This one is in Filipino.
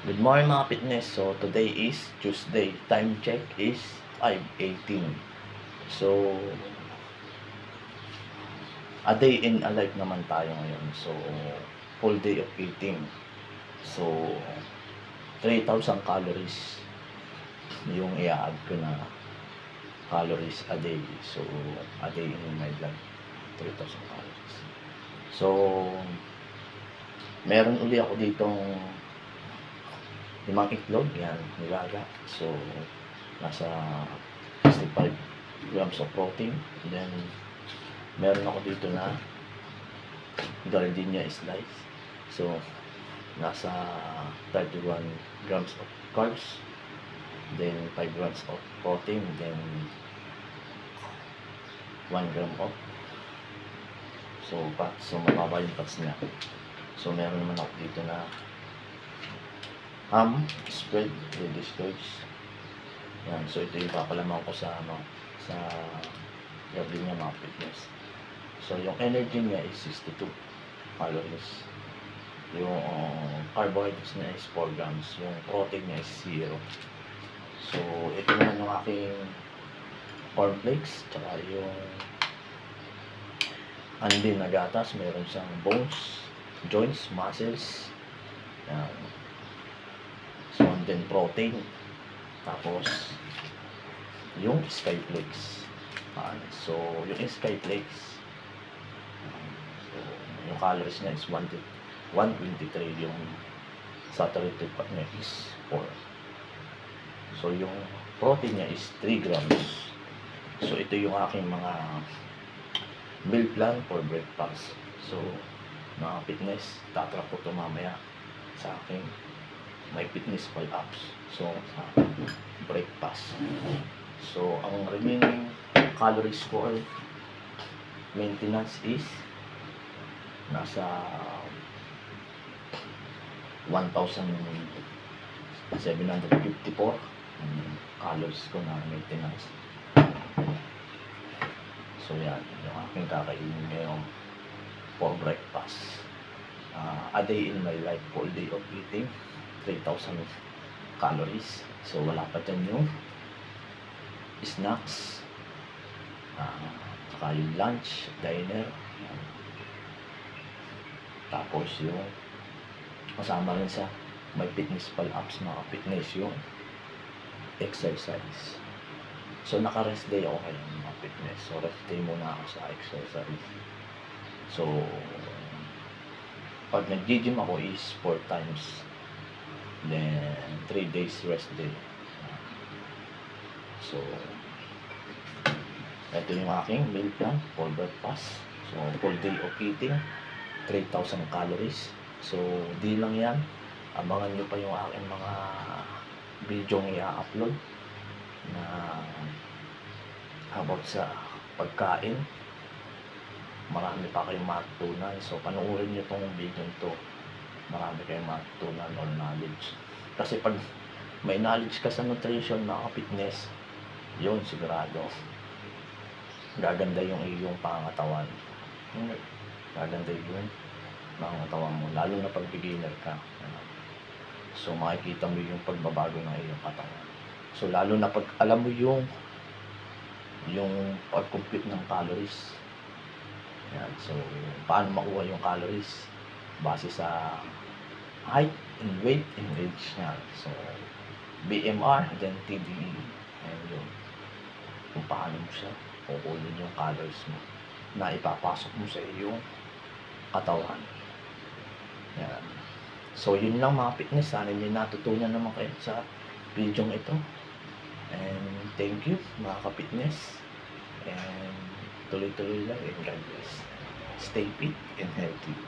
Good morning mga fitness. So today is Tuesday. Time check is 5:18. So a day in a life naman tayo ngayon. So full day of eating. So 3,000 calories yung i-add ko na calories a day. So a day in my life 3,000 calories. So meron uli ako ditong 5 itlog, yan, nilaga. So, nasa 65 grams of protein. Then, meron ako dito na gardenia slice. So, nasa 31 grams of carbs. Then, 5 grams of protein. Then, 1 gram of fats. So, mababa yung fats niya. So, meron naman ako dito na ham, spread, ready squares. Yan, so ito yung papalaman ko sa sa gabi niya mga fitness. So yung energy niya is 62 calories. Yung carbohydrates niya is 4 grams. Yung protein niya is 0. So ito naman yung aking cornflakes, tsaka yung andin na gatas. Meron siyang bones, joints, muscles. Yan. So, and then protein. Tapos, yung skyflakes. So, yung skyflakes, so, yung calories niya is 123. Yung saturated fat niya is 4. So, yung protein niya is 3 grams. So, ito yung aking mga meal plan for breakfast. So, mga fitness, tatrap ko ito mamaya sa aking may fitness pal apps. So, sa breakfast. So, ang remaining calories ko ay maintenance is nasa 1,754 calories ko na maintenance. So, yan. Yung aking kakainin ngayon for breakfast. A day in my life, full day of eating. 3,000 calories. So, wala pa dyan yung snacks, saka yung lunch, dinner. Tapos yung kasama rin sa may fitness pal apps mga fitness yung exercise. So, naka-rest day ako ngayon mga fitness. So, rest day muna ako sa exercise. So, pag nag-gym ako is 4 times. Then, 3 days rest day. So, ito yung aking meal plan for breakfast. So, full day of eating, 3,000 calories. So, di lang yan. Abangan nyo pa yung aking mga video ng i-upload na about sa pagkain. Marami pa kayong matutunan. So, panoorin nyo tong video to. Marami kayong matutunan or knowledge. Kasi pag may knowledge ka sa nutrition, mga fitness, yun sigurado gaganda yung iyong pangatawan. Gaganda yung pangatawan mo, lalo na pag beginner ka. So makikita mo yung pagbabago ng iyong katawan. So lalo na pag alam mo yung pag-compute ng calories. Yan. So paano makuha yung calories base sa height and weight and age niya. So BMR, then TDE. Ayan yun. Kung paano mo siya kukunin yung calories mo na ipapasok mo sa iyong katawan. Yan. So, yun lang mga fitness. Sana nyo natutunan naman kayo sa video ito. And thank you mga ka-fitness. And tuloy-tuloy lang. And God bless. Stay fit and healthy.